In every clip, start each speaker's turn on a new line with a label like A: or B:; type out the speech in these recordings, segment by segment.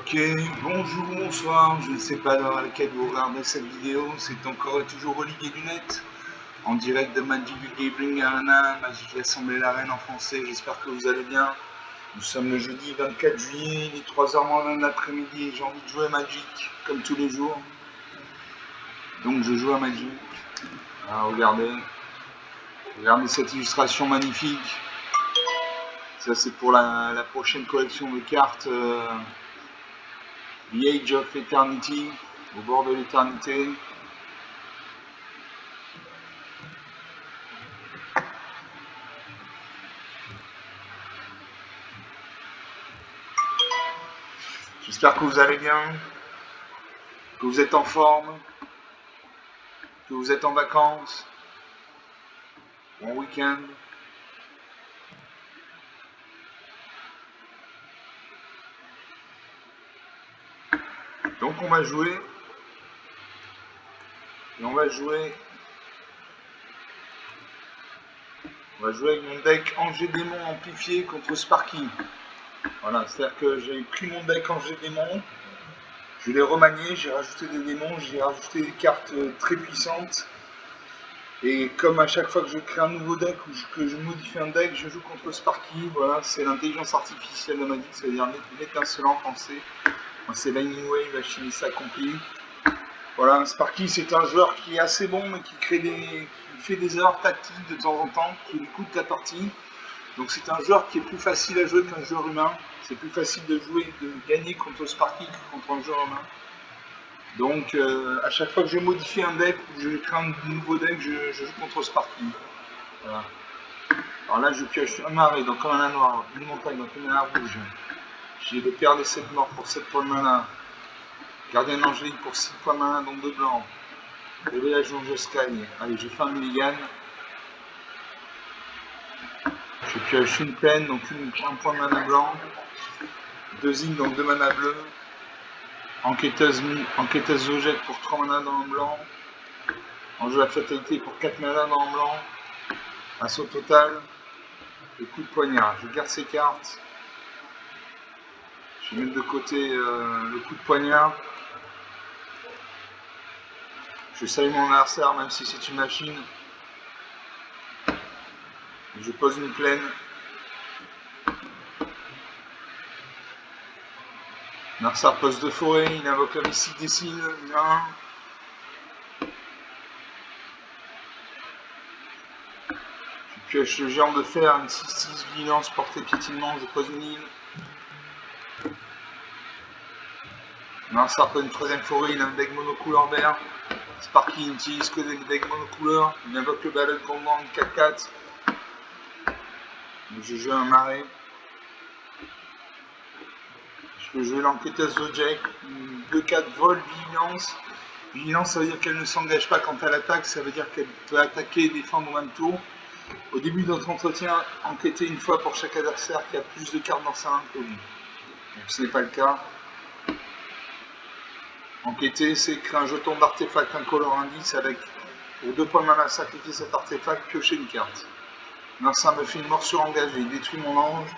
A: Ok, bonjour, bonsoir, je ne sais pas dans laquelle vous regardez cette vidéo, c'est encore et toujours Olivier Lunette, en direct de Magic the Gathering Arena, Magic l'Assemblée l'Arène en français, j'espère que vous allez bien. Nous sommes le jeudi 24 juillet, il est 3h moins de l'après-midi et j'ai envie de jouer à Magic, comme tous les jours. Donc je joue à Magic. Ah, regardez cette illustration magnifique. Ça c'est pour la prochaine collection de cartes The Age of Eternity, au bord de l'éternité. J'espère que vous allez bien, que vous êtes en forme, que vous êtes en vacances, bon week-end. Donc on va jouer, et on va jouer avec mon deck Angers Démon amplifié contre Sparky. Voilà, c'est-à-dire que j'ai pris mon deck Angers Démon, je l'ai remanié, j'ai rajouté des démons, j'ai rajouté des cartes très puissantes. Et comme à chaque fois que je crée un nouveau deck ou que je modifie un deck, je joue contre Sparky. Voilà, c'est l'intelligence artificielle de Magic, c'est-à-dire l'étincelant français. C'est Lightning Wave, alchimiste accompli. Voilà, Sparky c'est un joueur qui est assez bon mais qui fait des erreurs tactiques de temps en temps, qui lui coûte la partie. Donc c'est un joueur qui est plus facile à jouer qu'un joueur humain. C'est plus facile de gagner contre Sparky que contre un joueur humain. Donc à chaque fois que je modifie un deck ou je crée un nouveau deck, je joue contre Sparky. Voilà. Alors là je pioche un marais, donc un mana noir, une montagne, donc une mana rouge. J'ai le père des 7 morts pour 7 points de mana. Gardien angélique pour 6 points de mana, donc 2 blancs. Révélation de Sky. Allez, j'ai fait un mulligan. Je pioche une plaine, donc un point de mana blanc. 2 îles, donc 2 mana bleus. Enquêteuse Zogek pour 3 mana dans le blanc. Enjeu la fatalité pour 4 mana dans le blanc. Assaut total. Et coup de poignard. Je garde ces cartes. Je vais mettre de côté le coup de poignard. Je salue mon adversaire, même si c'est une machine. Je pose une plaine. Narsar pose de forêt, il invoque la mystique des cils, 1. Je pioche le géant de fer, une 6-6, vigilance, portée piétinement, je pose une île. Narsar pose une 3ème forêt, il a un deck monocouleur vert. Sparky n'utilise que des decks monocouleurs, il invoque le balai de commandant 4-4. Je joue un marais. Je peux jouer l'enquêteuse Zodiac, 2-4 vol, vigilance. Vigilance, ça veut dire qu'elle ne s'engage pas quand elle attaque, ça veut dire qu'elle peut attaquer et défendre au même tour. Au début de notre entretien, enquêter une fois pour chaque adversaire qui a plus de cartes dans sa main que lui. Donc ce n'est pas le cas. Enquêter, c'est créer un jeton d'artefact incolore indice avec, pour 2 points de mana, sacrifier cet artefact, piocher une carte. Là, ça me fait une morsure engagée, il détruit mon ange.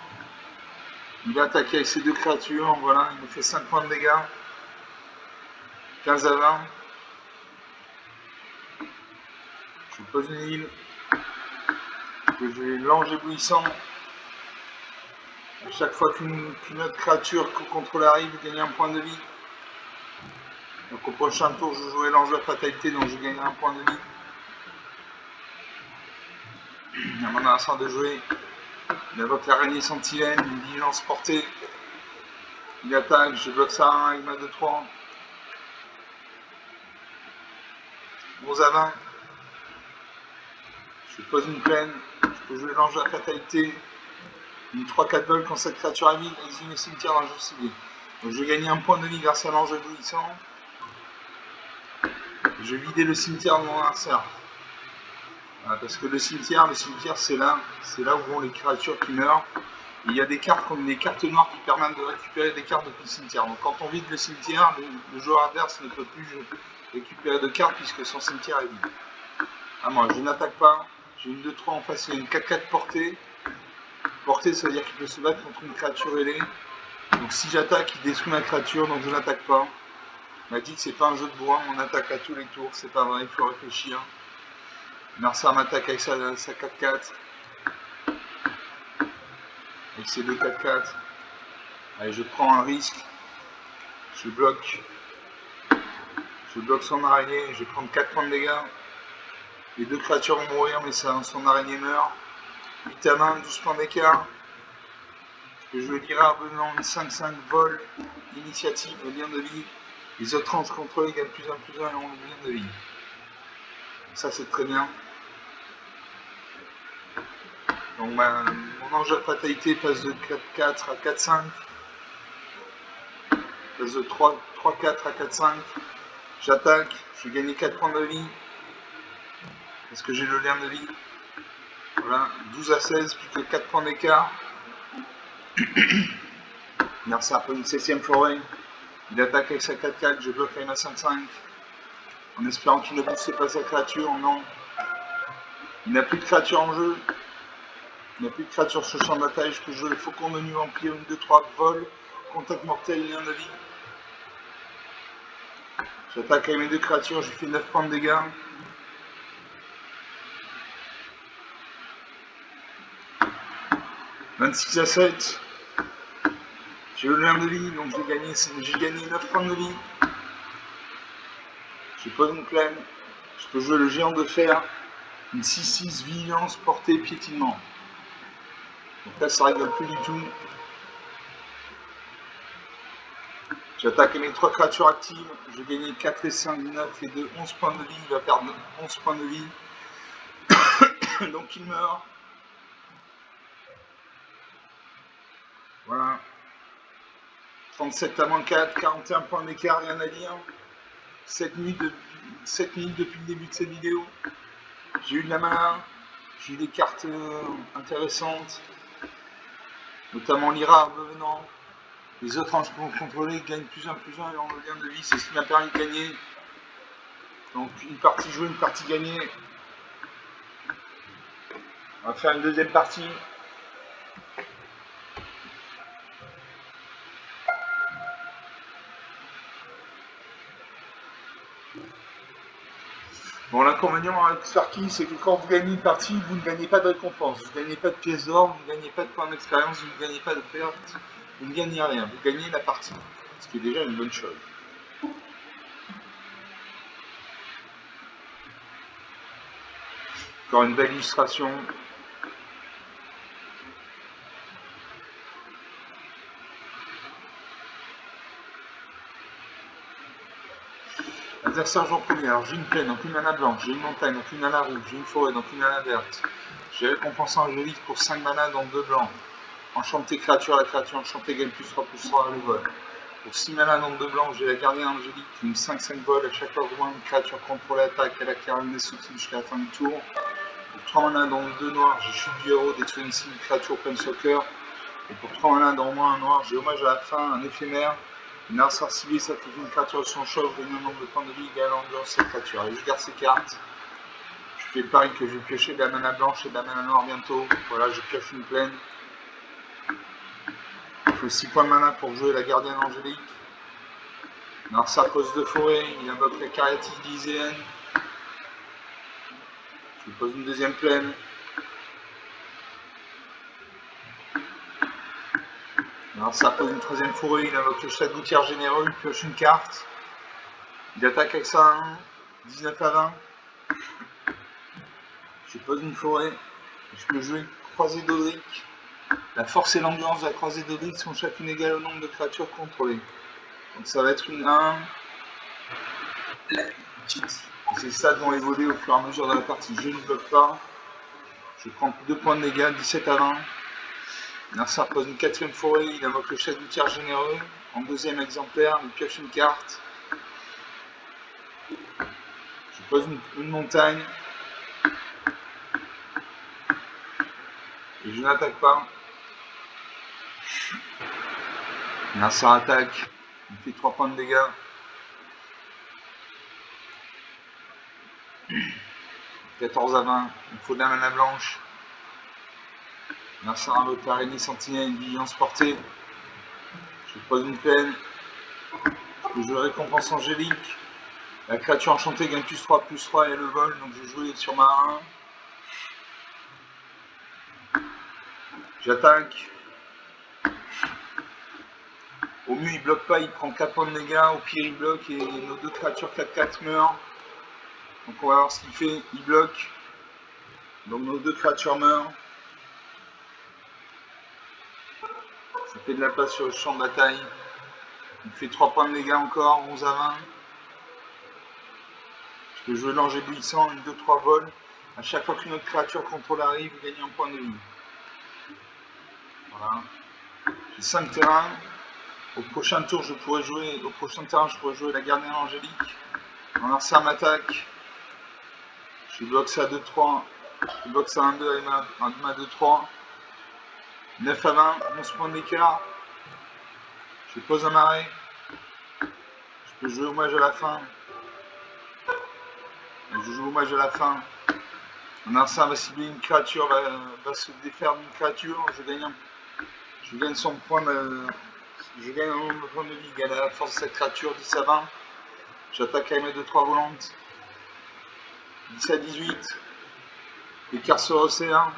A: Il va attaquer avec ses 2 créatures, voilà, il me fait 5 points de dégâts. 15 à 20. Je pose une île. Que j'ai l'ange éblouissant. À chaque fois qu'une autre créature contrôle arrive, je gagne un point de vie. Donc au prochain tour, je jouerai l'ange de la fatalité, donc je gagnerai un point de vie. Il y a mon adversaire de jouer. Il invoque l'araignée sentinelle, une vigilance portée. Il attaque, je bloque ça, il m'a 2-3. 11 à 20. Je pose une plaine. Je peux jouer l'ange de la fatalité. Une 3-4 vol quand cette créature est vide, exile le cimetière dans le jeu civil. Donc je vais gagner un point de vie grâce à l'ange éblouissant. Je vais vider le cimetière de mon adversaire. Voilà, parce que le cimetière c'est là où vont les créatures qui meurent. Et il y a des cartes comme les cartes noires qui permettent de récupérer des cartes depuis le cimetière. Donc quand on vide le cimetière, le joueur adverse ne peut plus récupérer de cartes puisque son cimetière est vide. Ah, moi je n'attaque pas, j'ai une 2-3 en face, il y a une 4-4 portée. Portée, ça veut dire qu'il peut se battre contre une créature ailée. Donc si j'attaque, il détruit ma créature, donc je n'attaque pas. Il m'a dit que c'est pas un jeu de bois, on attaque à tous les tours, c'est pas vrai, il faut réfléchir. Narsar m'attaque avec sa 4-4. Avec ses deux 4-4. Allez, je prends un risque. Je bloque. Je bloque son araignée, je vais prendre 4 points de dégâts. Les deux créatures vont mourir, mais son araignée meurt. 8 à main, 12 points d'écart. Je vais lire Arbenant, 5-5 vol, initiative, lien de vie. Les autres anges contre eux gagnent plus 1 et ont le lien de vie. Ça c'est très bien. Donc mon ange à fatalité passe de 4-4 à 4-5. Passe de 3-4 à 4-5. J'attaque, je vais gagner 4 points de vie. Parce que j'ai le lien de vie. Voilà, 12 à 16, plus que 4 points d'écart. Merci un peu une 16e forêt. Il attaque avec sa 4-4, je bloque avec ma 5-5. En espérant qu'il ne booste pas sa créature, non. Il n'a plus de créature en jeu. Il n'a plus de créature sur le champ de bataille. Je peux jouer le faucon de nuit vampire, 1, 2, 3, vol, contact mortel, lien de vie. J'attaque avec mes deux créatures, j'ai fait 9 points de dégâts. « 26 à 7. J'ai eu le lien de vie, donc j'ai gagné 9 points de vie. J'ai pas une plaine. Je peux jouer le géant de fer. Une 6-6, vigilance, portée, piétinement. Donc là, ça rigole plus du tout. J'attaque mes 3 créatures actives. Je vais gagner 4 et 5, 9 et 2, 11 points de vie. Il va perdre 11 points de vie. Donc il meurt. Voilà. 37 à moins 4, 41 points d'écart, rien à dire. 7 minutes depuis le début de cette vidéo. J'ai eu de la mana, j'ai eu des cartes intéressantes, notamment l'Ira revenant. Les autres anges qu'on contrôler gagnent plus 1 et ont le lien de vie, c'est ce qui m'a permis de gagner. Donc une partie jouée, une partie gagnée. On va faire une deuxième partie. Bon, l'inconvénient avec Sparky, c'est que quand vous gagnez une partie, vous ne gagnez pas de récompense, vous ne gagnez pas de pièces d'or, vous ne gagnez pas de points d'expérience, vous ne gagnez pas de perte, vous ne gagnez rien, vous gagnez la partie, ce qui est déjà une bonne chose. Encore une belle illustration. Adversaire jour premier, alors j'ai une plaine, donc une mana blanche, j'ai une montagne, donc une mana rouge, j'ai une forêt, donc une mana verte. J'ai récompensé angélique pour 5 mana, donc 2 blancs. Enchanté créature, la créature enchantée gagne +3/+3 le vol. Pour 6 mana, donc 2 blancs, j'ai la gardienne angélique, une 5-5 vol, à chaque fois que une créature contrôlée attaque, elle acquiert une destructive jusqu'à la fin du tour. Pour 3 mana, donc 2 noirs, j'ai chute du héros, détruit une cible créature pleine soccer. Et pour 3 mana, dans moins un noir, j'ai hommage à la fin, un éphémère. Une arceur ciblée, ça fait une créature de son choc, gagne un nombre de points de vie égal à l'ambiance de cette créature. Et je garde ces cartes. Je fais le pari que je vais piocher de la mana blanche et de la mana noire bientôt. Voilà, je pioche une plaine. Il faut 6 points de mana pour jouer la gardienne angélique. Narsar pose de forêt, il invoque la cariatide d'Iséenne. Je lui pose une deuxième plaine. Narsar pose une troisième forêt, il invoque le chat de gouttière généreux, il pioche une carte. Il attaque avec ça à 1, 19 à 20. Je pose une forêt. Je peux jouer croisée d'Odric. La force et l'ambiance de la croisée d'Odric sont chacune égales au nombre de créatures contrôlées. Donc ça va être une 1. Ces stats vont évoluer au fur et à mesure de la partie. Je ne bloque pas. Je prends 2 points de dégâts, 17 à 20. Narsar pose une quatrième forêt, il invoque le chat du tiers généreux. En deuxième exemplaire, il pioche une carte. Je pose une montagne. Et je n'attaque pas. Narsar attaque. Il fait 3 points de dégâts. 14 à 20. Il faut de la mana blanche. Narsar invoque l'araignée sentinelle, une vigilance portée. Je pose une peine. Je joue récompense angélique. La créature enchantée gagne +3/+3 et le vol, donc je joue sur ma 1. J'attaque. Au mieux il bloque pas, il prend 4 points de dégâts, au pire il bloque et nos deux créatures 4/4 meurent. Donc on va voir ce qu'il fait, il bloque. Donc nos deux créatures meurent. Ça fait de la place sur le champ de bataille. Il fait 3 points de dégâts encore, 11/20. Je peux jouer l'ange éblouissant, une 2-3 vol. À chaque fois qu'une autre créature contrôle arrive, vous gagnez un point de vie. Voilà. J'ai 5 terrains. Au prochain tour, je pourrais jouer. Au prochain terrain, je pourrais jouer la gardienne angélique. Mon adversaire m'attaque. Je bloque ça à 2-3. Je bloque ça à 1-2 avec ma 2-3. 9/20, 11 points d'écart. Je pose un arrêt. Je peux jouer hommage à la fin. Je joue hommage à la fin. Mon adversaire va cibler une créature, va se défaire d'une créature. Je gagne son point de. Je gagne un nombre de points de vie égal à la force de cette créature, 10/20. J'attaque avec mes 2-3 volantes. 10/18. L'écart se resserre.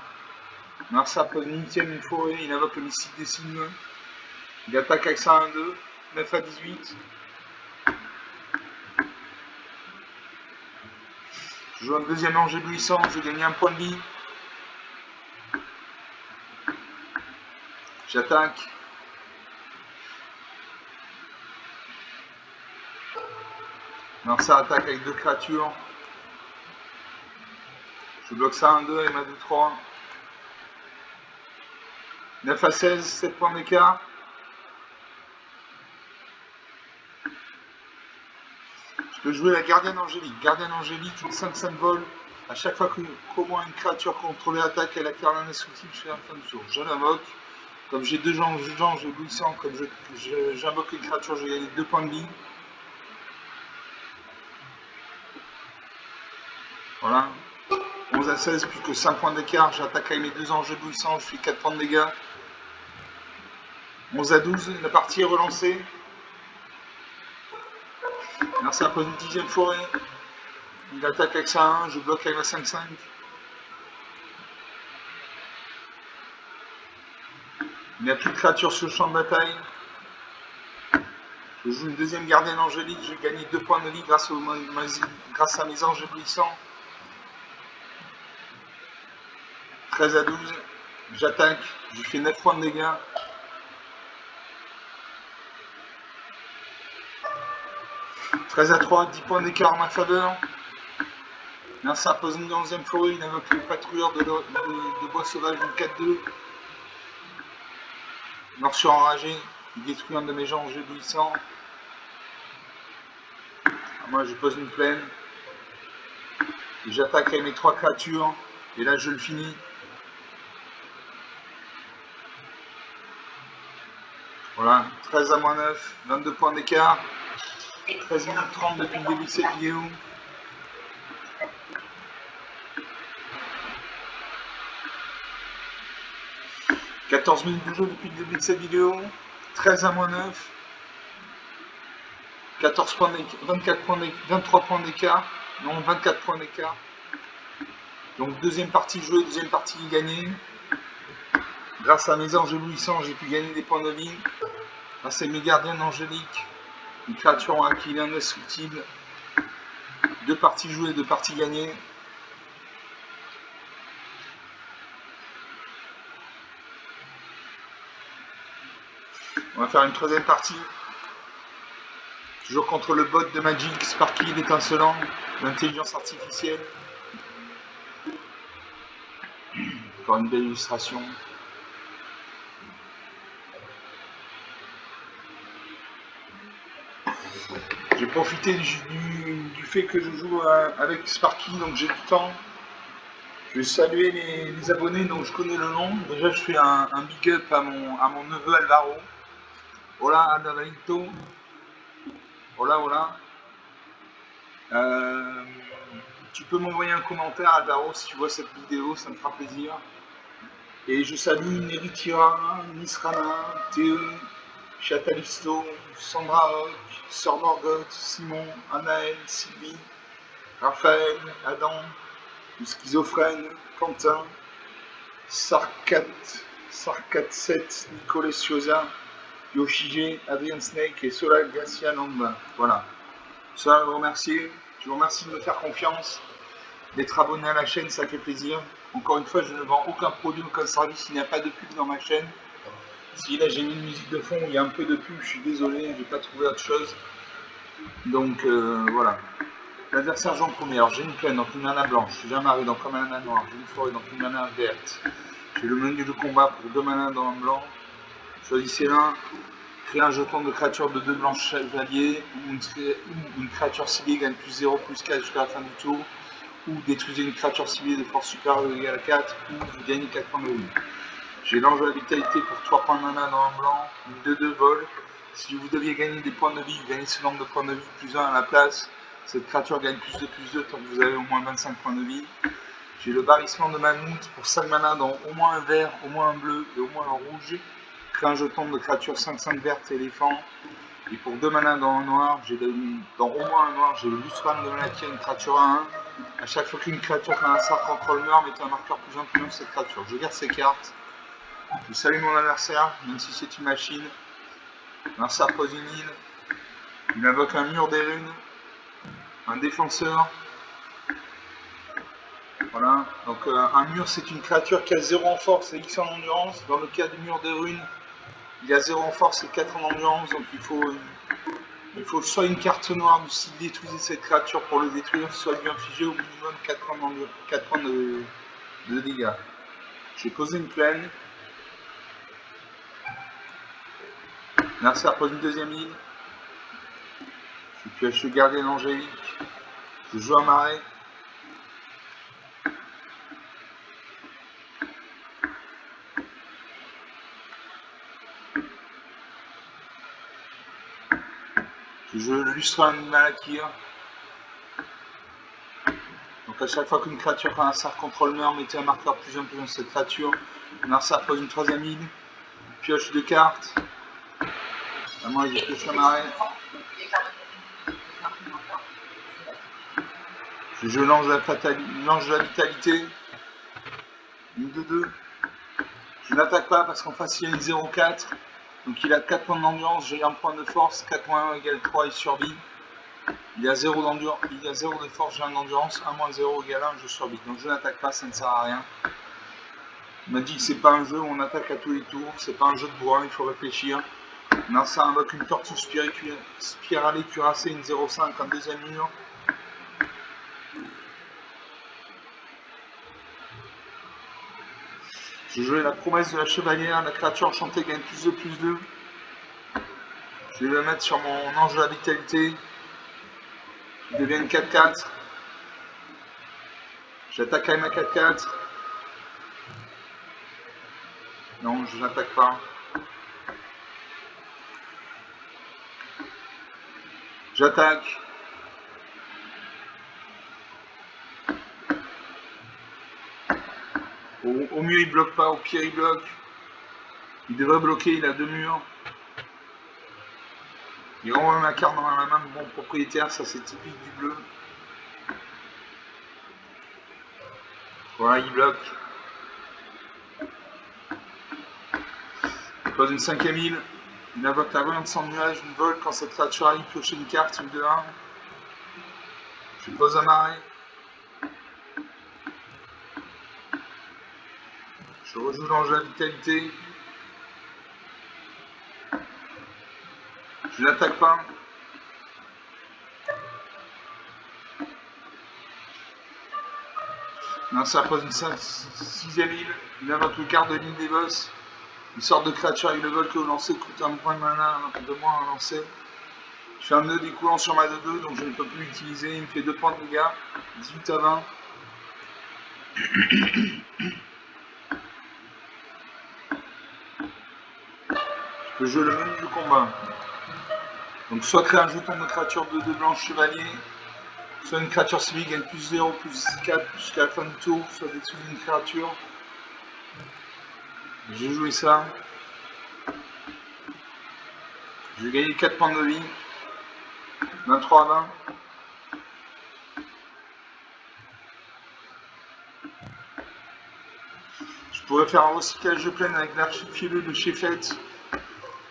A: Marsa pose une unitième, une forêt, il invoque le mystique des signes. Il attaque avec ça 1-2. 9/18. Je joue un deuxième ange éblouissant, je gagne un point de vie. J'attaque. Marsa attaque avec 2 créatures. Je bloque ça 1-2 avec ma 2-3. 9/16, 7 points d'écart. Je peux jouer la gardienne angélique. Gardienne angélique, une 5/5 vol. À chaque fois qu'au moins une créature contrôlée attaque, elle acquiert un indestructible jusqu'à la fin du tour. Je l'invoque. Comme j'ai 2 anges éblouissants, comme j'invoque une créature, je gagne 2 points de vie. Voilà. 11/16, plus que 5 points d'écart. J'attaque avec mes 2 anges éblouissants, je fais 4 points de dégâts. 11/12, la partie est relancée. Merci à pose une 10e forêt. Il attaque avec sa 1, je bloque avec ma 5/5. Il n'y a plus de créatures sur le champ de bataille. Je joue une deuxième gardienne angélique, j'ai gagné 2 points de vie grâce à mes anges éblouissants. 13/12, j'attaque, je fais 9 points de dégâts. 13/3, 10 points d'écart en ma faveur. Merci à pose une 11e forêt, il invoque le patrouilleur de bois sauvage, une 4/2. Morsure enragée, il détruit un de mes anges éblouissants. Moi je pose une plaine. Et j'attaque avec mes 3 créatures. Et là je le finis. Voilà, 13/9, 22 points d'écart. 13 minutes 30 depuis le début de cette vidéo. « 14 minutes de jeu depuis le début de cette vidéo. 13/9. 14 points d'écart, 23 points d'écart. Non, 24 points d'écart. Donc deuxième partie jouée, deuxième partie gagnée. Grâce à mes anges éblouissants, j'ai pu gagner des points de vie. Grâce à mes gardiennes angéliques, une créature ont acquis l'indestructible. 2 parties jouées, 2 parties gagnées. On va faire une troisième partie. Toujours contre le bot de Magic, Sparky l'étincelant, l'intelligence artificielle. Encore une belle illustration. J'ai profité du fait que je joue avec Sparky, donc j'ai du temps. Je vais saluer les abonnés dont je connais le nom. Déjà, je fais un big up à mon neveu Alvaro. Hola, Alvarito. Hola, hola. Tu peux m'envoyer un commentaire, Alvaro, si tu vois cette vidéo, ça me fera plaisir. Et je salue Neritira, Nisrana, Théo, Chatalisto, Sandra Hoc, Sœur Morgoth, Simon, Anaël, Sylvie, Raphaël, Adam, le schizophrène, Quentin, Sarkat 7, Nicolas Siosa, Yoshige, Adrien Snake et Solal Garcia Lamba. Voilà. Ça, vous remercier. Je vous remercie de me faire confiance, d'être abonné à la chaîne, ça fait plaisir. Encore une fois, je ne vends aucun produit, aucun service, il n'y a pas de pub dans ma chaîne. Si là j'ai mis une musique de fond, il y a un peu de pub, je suis désolé, j'ai pas trouvé autre chose. Donc voilà. L'adversaire j'en premier. Alors j'ai une plaine, donc une mana blanche. J'ai un marais, donc un mana noir. J'ai une forêt, donc une mana verte. J'ai le menu de combat pour 2 manas dans un blanc. Choisissez l'un. Créez un jeton de créature de 2 blancs chevaliers. Ou une créature ciblée gagne plus 0, plus 4 jusqu'à la fin du tour. Ou détruisez une créature ciblée de force supérieure ou égale à 4. Ou vous gagnez 4 points de vie. J'ai l'ange de la vitalité pour 3 points de mana dans un blanc. Une 2-2 vol. Si vous deviez gagner des points de vie, vous gagnez ce nombre de points de vie plus 1 à la place. Cette créature gagne plus 2 tant que vous avez au moins 25 points de vie. J'ai le barrissement de mammouth pour 5 mana dans au moins un vert, au moins un bleu et au moins un rouge. Crée un jeton de créature 5-5 verte éléphant. Et pour 2 mana dans un noir, dans au moins un noir, j'ai le Lusran de Malakia, une créature à 1. À chaque fois qu'une créature qui a un sort contrôle meurt, mettez un marqueur plus 1 plus 1 cette créature. Je garde ces cartes. Je salue mon adversaire, même si c'est une machine. L'adversaire pose une île. Il invoque un mur des runes. Un défenseur. Voilà, donc un mur c'est une créature qui a 0 en force et X en endurance. Dans le cas du mur des runes, il a 0 en force et 4 en endurance, donc il faut soit une carte noire si détruisez cette créature pour le détruire, soit lui infliger au minimum 4 points de dégâts. J'ai posé une plaine. L'adversaire pose une deuxième île. Je pioche le gardien angélique. Je joue un marais. Je joue le Lustran Malakir. Donc à chaque fois qu'une créature a un sort contrôle meurt, mettez un marqueur plus 1 plus 1 cette créature. L'adversaire pose une troisième île. Pioche 2 cartes. À moi, je pioche un marais. Je lance la vitalité. Une 2-2. Je n'attaque pas parce qu'en face il y a une 0-4. Donc il a 4 points d'endurance, j'ai 1 point de force, 4 moins 1 égale 3, il survit. Il a 0 d'endurance, il a 0 de force, j'ai 1 d'endurance, 1 moins 0 égale 1, je survis. Donc je n'attaque pas, ça ne sert à rien. On m'a dit que c'est pas un jeu où on attaque à tous les tours, c'est pas un jeu de bois, il faut réfléchir. Non, ça invoque une tortue spiralée cuirassée, une 0,5 en deuxième mur. Je jouais la promesse de la chevalière, la créature enchantée gagne plus 2, plus 2. Je vais le mettre sur mon ange de la vitalité. Il devient une 4-4. J'attaque avec ma 4-4. Non, je n'attaque pas. J'attaque. Au mieux il bloque pas, au pire il bloque. Il devrait bloquer, il a 2 murs. Il renvoie ma carte dans la main de mon propriétaire, ça c'est typique du bleu. Voilà, il bloque. Il pose une 5e île. Il invoque la volante sans nuage, une vol. Quand cette créature arrive, piocher une carte, une 2-1. Je pose un marais. Je rejoue l'ange de la vitalité. Je n'attaque pas. Non, ça pose une 6e île. Il invoque le quart de l'île des boss. Une sorte de créature avec le vol que vous lancez coûte 1 point de mana, de moins à lancer. Je fais un nœud découlant sur ma 2-2, donc je ne peux plus l'utiliser. Il me fait 2 points de dégâts. 18 à 20. Je joue le menu du combat. Donc soit créer un jeton de créature de 2 blancs chevalier, soit une créature civique gagne plus 0, plus 4 jusqu'à la fin du tour, soit détruire une créature. J'ai joué ça. Je vais gagner 4 points de vie. 23 à 20. Je pourrais faire un recyclage de plaine avec l'archifielleux de chez Fête.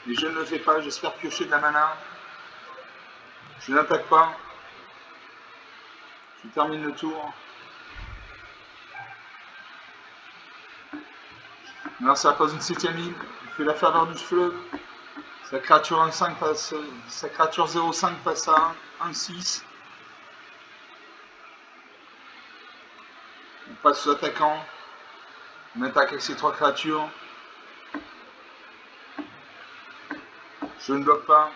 A: Mais je ne le fais pas, j'espère piocher de la mana. Je n'attaque pas. Je termine le tour. Là, ça passe une 7ème île. Il fait la faveur du fleuve. Sa créature 1-5 passe. Sa créature 0-5 passe à 1-6. On passe aux attaquants. On attaque avec ces 3 créatures. Je ne bloque pas.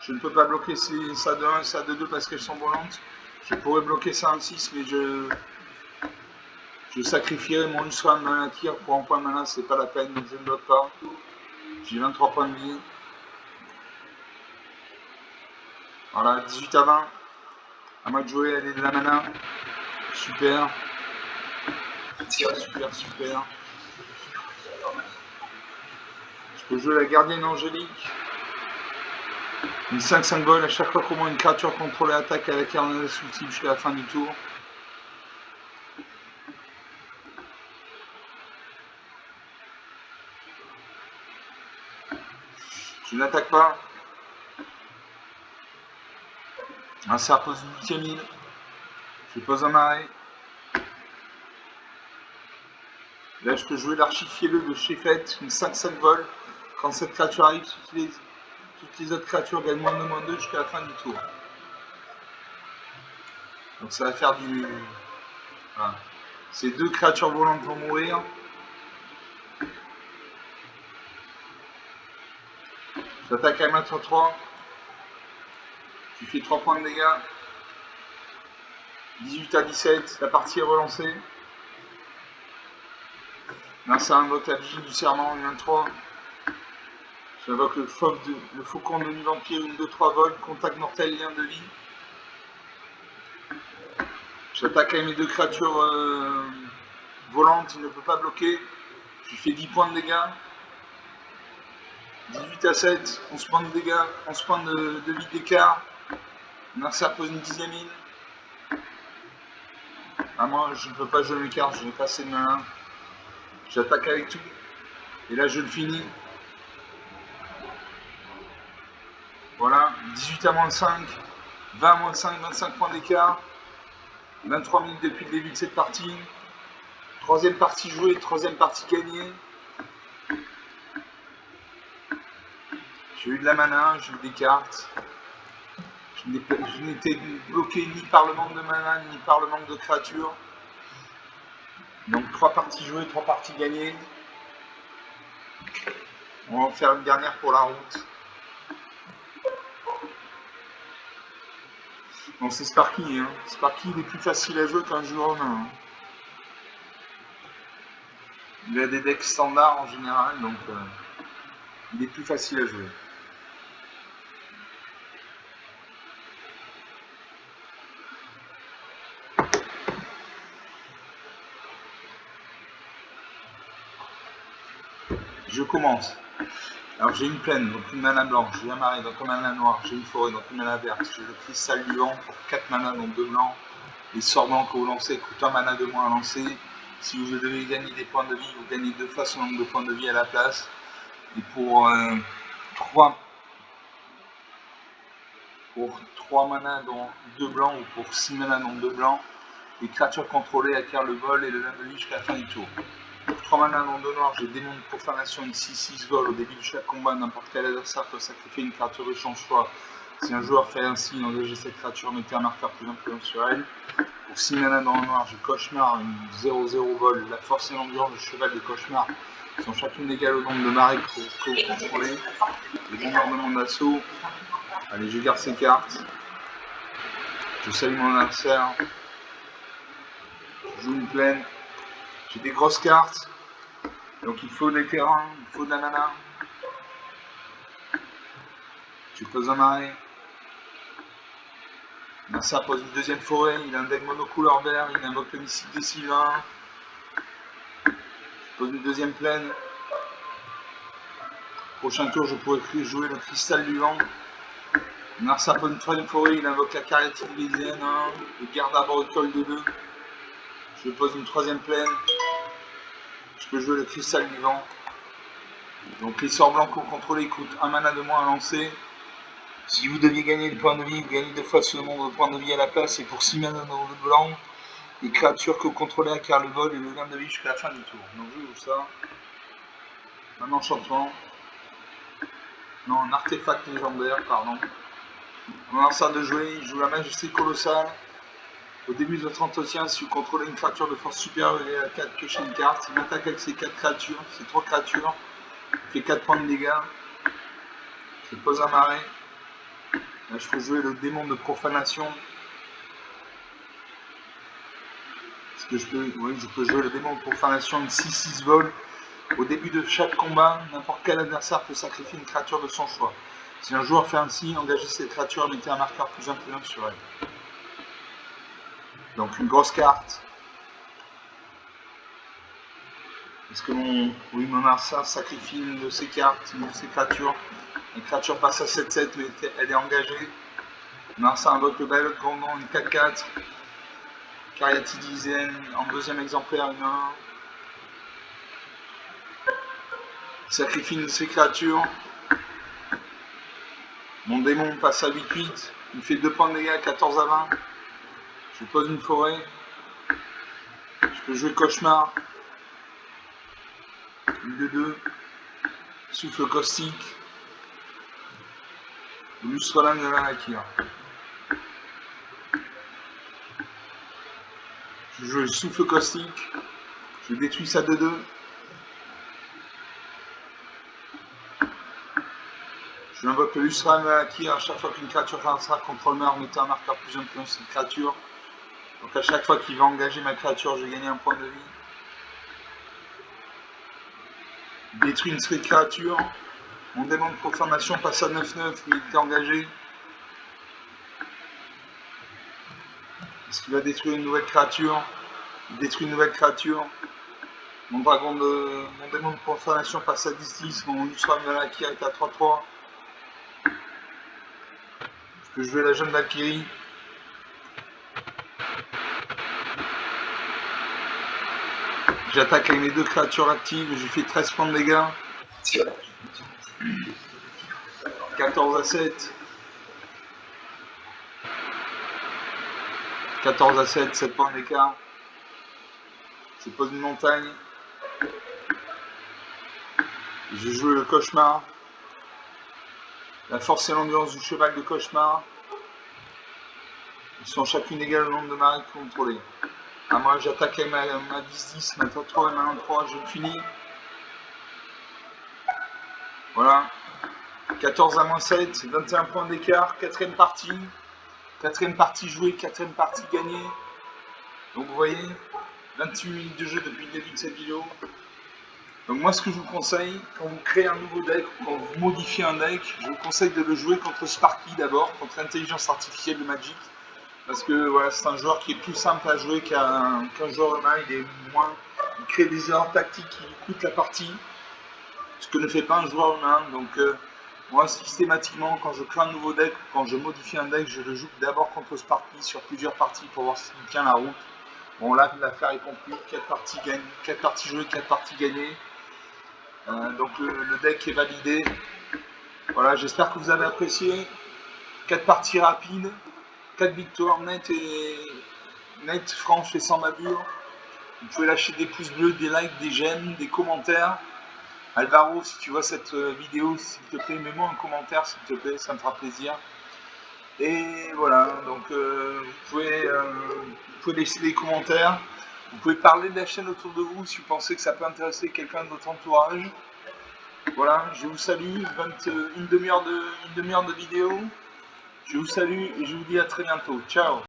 A: Je ne peux pas bloquer ça de 1 et ça de 2 parce qu'elles sont volantes. Je pourrais bloquer ça en 6, mais je sacrifierais mon Lustra de mana tir pour un point de mana, c'est pas la peine, je ne bloque pas. J'ai 23 points de vie. Voilà, 18 à 20. À moi de jouer, elle est de la mana. Super. Super, super. Je peux jouer la gardienne angélique. Une 5-5 vol à chaque fois qu'au moins une créature contrôlée attaque avec un ultime jusqu'à la fin du tour. Je n'attaque pas. Un cerf pose une 8ème île. Je pose un marais. Là, je peux jouer l'archifielleux de chez Fête, une 5-5 vol. Quand cette créature arrive, toutes les autres créatures gagnent -2/-2 jusqu'à la fin du tour. Donc ça va faire du... Voilà. Ces 2 créatures volantes vont mourir. J'attaque à mettre 3. Tu fais 3 points de dégâts. 18 à 17, la partie est relancée. Là, ça invoque la vigie du serment, une 23. J'invoque le faucon de mi-vampire, une 2-3 vol, contact mortel, lien de vie. J'attaque avec mes 2 créatures volantes, il ne peut pas bloquer. Je lui fais 10 points de dégâts. 18 à 7, 11 points de dégâts, 11 points de vie d'écart. Mercer pose une 10ème île. Ah, moi, je ne peux pas jouer mes cartes, je n'ai pas assez de mana. J'attaque avec tout. Et là, je le finis. Voilà, 18 à -5, 20 à -5, 25 points d'écart. 23 minutes depuis le début de cette partie. 3ème partie jouée, 3ème partie gagnée. J'ai eu de la mana, j'ai eu des cartes. Je n'étais bloqué ni par le manque de mana, ni par le manque de créatures. Donc 3 parties jouées, 3 parties gagnées. On va en faire une dernière pour la route. Bon, c'est Sparky. Hein. Sparky, il est plus facile à jouer qu'un joueur en main. Il a des decks standards en général, donc il est plus facile à jouer. Je commence. Alors j'ai une plaine, donc une mana blanche, j'ai un marais, donc une mana noire, j'ai une forêt, donc une mana verte, j'ai le cristal du vent pour 4 mana, donc 2 blancs. Les sorts blancs que vous lancez coûtent 1 mana de moins à lancer. Si vous devez gagner des points de vie, vous gagnez 2 fois ce nombre de points de vie à la place. Et pour 3 mana dont 2 blancs ou pour 6 mana dont 2 blancs, les créatures contrôlées acquièrent le vol et le lien de vie jusqu'à la fin du tour. Pour 3 mana non 2 noirs, j'ai démon de profanation, une 6-6 vol. Au début de chaque combat, n'importe quel adversaire peut sacrifier une créature de son choix. Si un joueur fait ainsi, il engage cette créature, mettez un marqueur plus influent sur elle. Pour 6 mana dans le noir, j'ai cauchemar, une 0-0 vol. La force et l'endurance du cheval de cauchemar sont chacune égales au nombre de marées que vous contrôlez. Les bombardements d'assaut. Allez, je garde ces cartes. Je salue mon adversaire. Je joue une plaine. J'ai des grosses cartes. Donc il faut des terrains, il faut de la mana. Je pose un marais. Mercer pose une 2ème forêt, il a un deck monocouleur vert, il invoque le missile des Sylvains. Je pose une 2ème plaine. Prochain tour, je pourrais jouer le cristal du vent. Narsa pour une troisième forêt, il invoque la cariatide lysienne 1, le garde arboricole de 2. Je pose une troisième plaine. Je peux jouer le cristal du vent. Donc les sorts blancs qu'on contrôle coûtent 1 mana de moins à lancer. Si vous deviez gagner des points de vie, vous gagnez 2 fois ce nombre de points de vie à la place. Et pour 6 mana de blanc, les créatures que vous contrôlez acquièrent le vol et le gain de vie jusqu'à la fin du tour. Donc je joue ça. Un enchantement. Non, un artefact légendaire, pardon. On lance ça de jouer, il joue la majesté colossale. Au début de votre entretien, si vous contrôlez une créature de force supérieure à 4, piochez une carte. Il attaque avec ces 4 créatures, ces 3 créatures. Il fait 4 points de dégâts. Je pose un marais. Là, je peux jouer le démon de profanation. Est-ce que je peux jouer le démon de profanation, une 6-6 vol. Au début de chaque combat, n'importe quel adversaire peut sacrifier une créature de son choix. Si un joueur fait ainsi, engagez cette créature et mettez un marqueur +1/+1 sur elle. Donc une grosse carte. Est-ce que mon Narsa sacrifie une de ses cartes, une de ses créatures? La créature passe à 7-7, mais elle est engagée. Narsa invoque le Balote Grandon, une 4-4. Cariatide lysienne, en deuxième exemplaire, une 1. Sacrifie une de ses créatures. Mon démon passe à 8-8. Il fait 2 points de dégâts, 14 à 20. Je pose une forêt. Je peux jouer cauchemar. Une de 2. Souffle caustique. Lustre de la Nakir. Je joue le souffle caustique. Je détruis ça de 2. Je invoque le Lustre de la Nakir. À chaque fois qu'une créature contrôle meurt, mettez un marqueur +1/+1 sur cette créature. Donc à chaque fois qu'il va engager ma créature, je vais gagner un point de vie. Détruit une de ces créatures. Mon démon de profanation passe à 9-9, mais il était engagé. Est-ce qu'il va détruire une nouvelle créature? Il détruit une nouvelle créature. Mon démon de profanation passe à 10-10. Mon Lustre de la Nakir est à 3-3. Je peux jouer la jeune Valkyrie. J'attaque avec mes 2 créatures actives. J'ai fait 13 points de dégâts. 14 à 7. 14 à 7, 7 points d'écart. Je pose une montagne. Je joue le cauchemar. La force et l'endurance du cheval de cauchemar. Ils sont chacune égales au nombre de marées contrôlées. Ah, moi j'attaque avec ma 10-10, ma 3 et ma 1-3, je finis. Voilà. 14 à -7, 21 points d'écart, quatrième partie. Quatrième partie jouée, quatrième partie gagnée. Donc vous voyez, 28 minutes de jeu depuis le début de cette vidéo. Donc moi ce que je vous conseille, quand vous créez un nouveau deck, quand vous modifiez un deck, je vous conseille de le jouer contre Sparky d'abord, contre l'intelligence artificielle de Magic. Parce que voilà, c'est un joueur qui est plus simple à jouer qu'un joueur humain, il crée des erreurs tactiques qui lui coûtent la partie, ce que ne fait pas un joueur humain. Donc moi systématiquement, quand je crée un nouveau deck, quand je modifie un deck, je le joue d'abord contre Sparky sur plusieurs parties pour voir s'il tient la route. Bon là l'affaire est conclue, 4 parties jouées, 4 parties gagnées. Donc le deck est validé. Voilà, j'espère que vous avez apprécié. 4 parties rapides, 4 victoires nettes, franches et sans bavure. Vous pouvez lâcher des pouces bleus, des likes, des j'aime, des commentaires. Alvaro, si tu vois cette vidéo, s'il te plaît, mets-moi un commentaire, s'il te plaît, ça me fera plaisir. Et voilà, donc vous pouvez laisser des commentaires. Vous pouvez parler de la chaîne autour de vous si vous pensez que ça peut intéresser quelqu'un de votre entourage. Voilà, je vous salue, une demi-heure de vidéo. Je vous salue et je vous dis à très bientôt. Ciao.